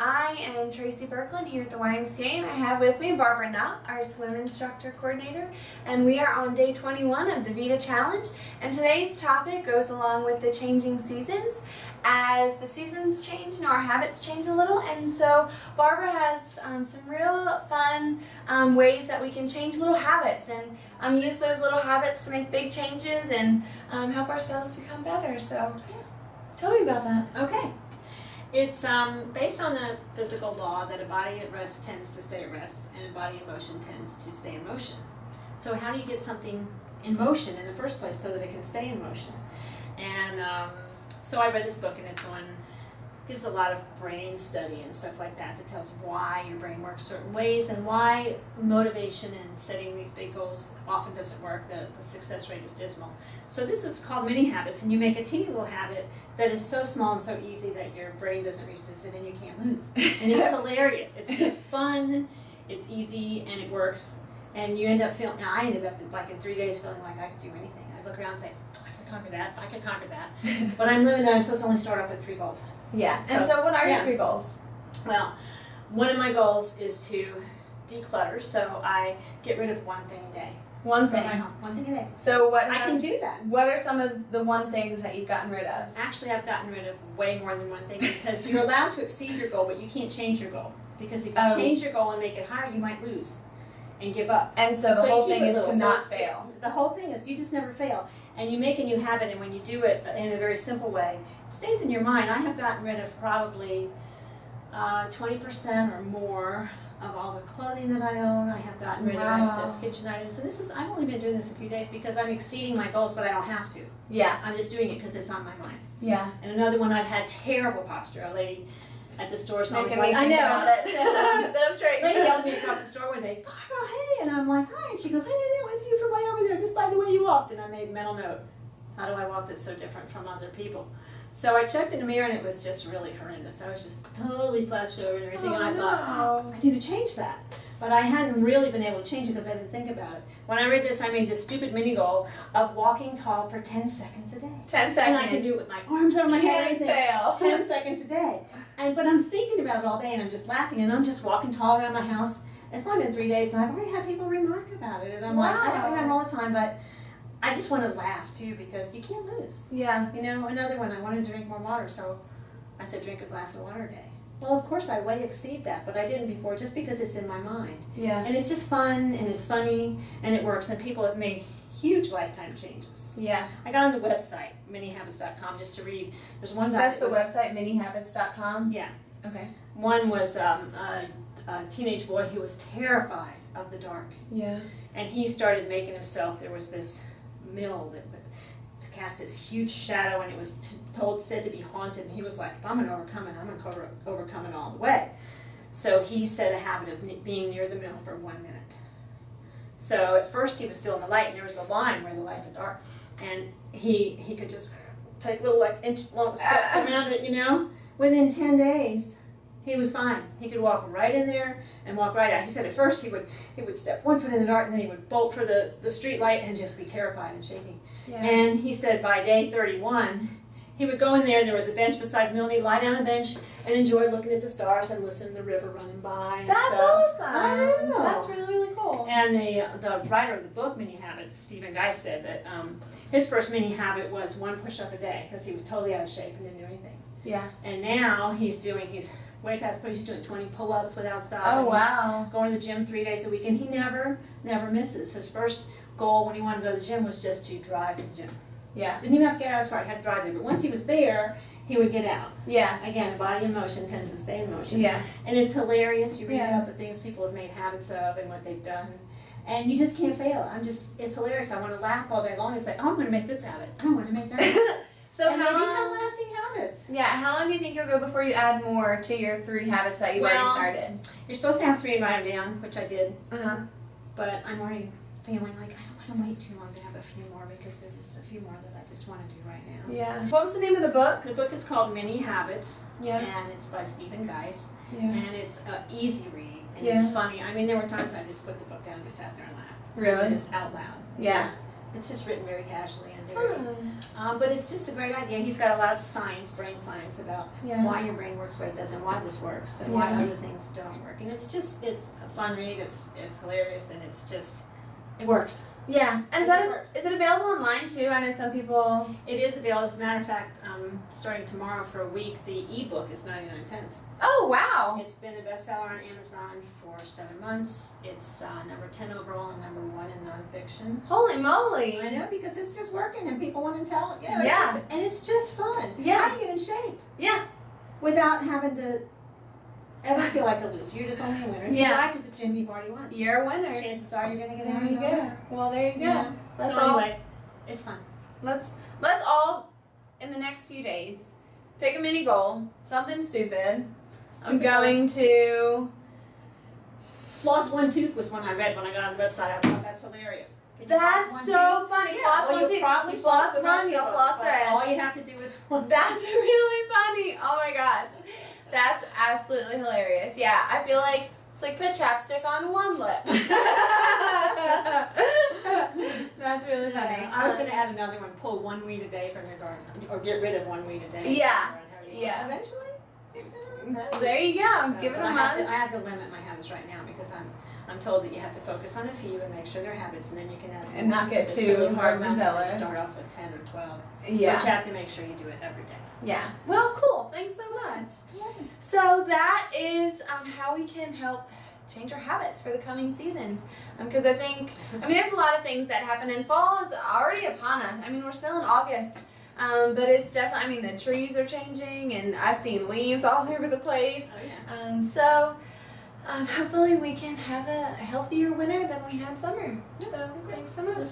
I am Tracy Berklin here at the YMCA, and I have with me Barbara Knopp, our swim instructor coordinator, and we are on day 21 of the VEDA Challenge. And today's topic goes along with the changing seasons. As the seasons change, our habits change a little, and so Barbara has some real fun ways that we can change little habits and use those little habits to make big changes and help ourselves become better. So tell me about that. Okay. It's based on the physical law that a body at rest tends to stay at rest and a body in motion tends to stay in motion. So how do you get something in motion in the first place so that it can stay in motion? And so I read this book, and gives a lot of brain study and stuff like that tells why your brain works certain ways and why motivation and setting these big goals often doesn't work. The success rate is dismal. So this is called mini habits, and you make a teeny little habit that is so small and so easy that your brain doesn't resist it and you can't lose. And it's hilarious. It's just fun, it's easy, and it works. And you end up feeling, now I ended up like in 3 days feeling like I could do anything. I'd look around and say, I could conquer that. But I'm living that I'm supposed to only start off with 3 goals. Yeah. And so what are your 3 goals? Well, one of my goals is to declutter, so I get rid of one thing a day. One thing? One thing a day. So I can do that. What are some of the one things that you've gotten rid of? Actually, I've gotten rid of way more than one thing because you're allowed to exceed your goal, but you can't change your goal. Because if you change your goal and make it higher, you might lose and give up. And so the whole thing is to not fail. The whole thing is you just never fail. And you make a new habit, and when you do it in a very simple way, it stays in your mind. I have gotten rid of probably 20% or more of all the clothing that I own. I have gotten rid of excess kitchen items. And I've only been doing this a few days because I'm exceeding my goals, but I don't have to. Yeah. I'm just doing it because it's on my mind. Yeah. And another one, I've had terrible posture. A lady at the store saw me. I know. Sit up straight. Lady yelled at me across the store one day, Barbara, hey, and I'm like, hi, and she goes, hey, that was you from way over there, just by the way you walked. And I made a mental note. How do I walk that's so different from other people? So I checked in the mirror, and it was just really horrendous. I was just totally slouched over and everything, and I thought, I need to change that. But I hadn't really been able to change it because I didn't think about it. When I read this, I made this stupid mini goal of walking tall for 10 seconds a day. 10 seconds. And I can do it with my arms over my head. Can't fail. 10 seconds a day. But I'm thinking about it all day, and I'm just laughing, and I'm just walking tall around my house. It's only been 3 days, and I've already had people remark about it. And I'm like, I don't have all the time, but I just want to laugh too because you can't lose. Yeah. You know, another one, I wanted to drink more water, so I said drink a glass of water a day. Well, of course I way exceed that, but I didn't before just because it's in my mind. Yeah. And it's just fun, and it's funny, and it works, and people have made huge lifetime changes. Yeah. I got on the website, minihabits.com, just to read. There's one guy. That's the website, minihabits.com? Yeah. Okay. One was a teenage boy who was terrified of the dark. Yeah. And he started making himself, there was this mill that would cast this huge shadow, and it was said to be haunted, and he was like, if I'm going to overcome it, I'm going to overcome it all the way. So he set a habit of being near the mill for 1 minute. So at first he was still in the light, and there was a line where the light to dark, and he could just take little like inch long steps around it, you know. Within 10 days, he was fine. He could walk right in there and walk right out. He said at first he would step 1 foot in the dark, and then he would bolt for the street light and just be terrified and shaking. Yeah. And he said by day 31, he would go in there, and there was a bench beside the mill, and he'd lie down on the bench and enjoy looking at the stars and listen to the river running by. And that's stuff. awesome. I know. That's really, really cool. And the writer of the book, Mini Habits, Stephen Geist, said that his first mini habit was 1 push-up a day because he was totally out of shape and didn't do anything. Yeah. And now he's way past push. He's doing 20 pull-ups without stopping. Oh, wow. He's going to the gym 3 days a week, and he never misses. His first goal when he wanted to go to the gym was just to drive to the gym. Yeah. Didn't even have to get out of his car. He had to drive there. But once he was there, he would get out. Yeah. Again, the body in motion tends to stay in motion. Yeah. And it's hilarious. You read about the things people have made habits of and what they've done. And you just can't fail. It's hilarious. I want to laugh all day long and say, oh, I'm going to make this habit. I want to make that habit. So and how they long? become lasting habits. Yeah. How long do you think you'll go before you add more to your 3 habits that you've already started? You're supposed to have 3 and write them down, which I did. But I'm already feeling like I don't want to wait too long to have a few more because there's just a few more that I just want to do right now. Yeah. What was the name of the book? The book is called Mini Habits. Yeah. And it's by Stephen Geist. Yeah. And it's an easy read. And it's funny. I mean, there were times I just put the book down and just sat there and laughed. Really? Just out loud. Yeah. It's just written very casually, and But it's just a great idea. He's got a lot of science, brain science, about Yeah. why your brain works the way it does and why this works and why other things don't work. And it's a fun read. It's hilarious, and it works. Yeah, and is it available online too? I know some people. It is available. As a matter of fact, starting tomorrow for a week, the ebook is 99 cents. Oh wow! It's been a bestseller on Amazon for 7 months. It's number 10 overall and number 1 in nonfiction. Holy moly! I know, because it's just working and people want to tell it. You know, Yeah. It's just fun. Yeah. How do you get in shape Yeah. without having to ever feel like a loser? You're just only a winner. If Yeah. you arrived at the gym, you've already won. You're a winner. Chances are you're going to get There out you of go. Well, there you go. Yeah. Let's So all anyway, it's fun. let's all in the next few days pick a mini goal, something stupid. I'm going to. Floss one tooth was one I read when I got on the website. I thought that's hilarious. Can you floss That's one so tooth? funny. Yeah, Floss well, one you'll tooth. probably You floss the one, rest you'll of floss them, the rest. All you have to do is one. That's really funny. Oh my gosh. That's absolutely hilarious. Yeah, I feel like it's like put chapstick on one lip. That's really funny. I was going to add another one. Pull one weed a day from your garden, or get rid of one weed a day. Yeah. Yeah. Eventually, it's going to work. There you go. Give it a month. I have to limit my habits right now because I'm told that you have to focus on a few and make sure they're habits, and then you can add And not get It's too really hard not to just overzealous. start off with 10 or 12. Yeah. But you have to make sure you do it every day. Yeah. Well, cool. Thanks so much. So that is how we can help change our habits for the coming seasons. Because I mean, there's a lot of things that happen, and fall is already upon us. I mean, we're still in August, but it's definitely, I mean, the trees are changing, and I've seen leaves all over the place. Oh, yeah. So hopefully we can have a healthier winter than we had summer. So thanks so much.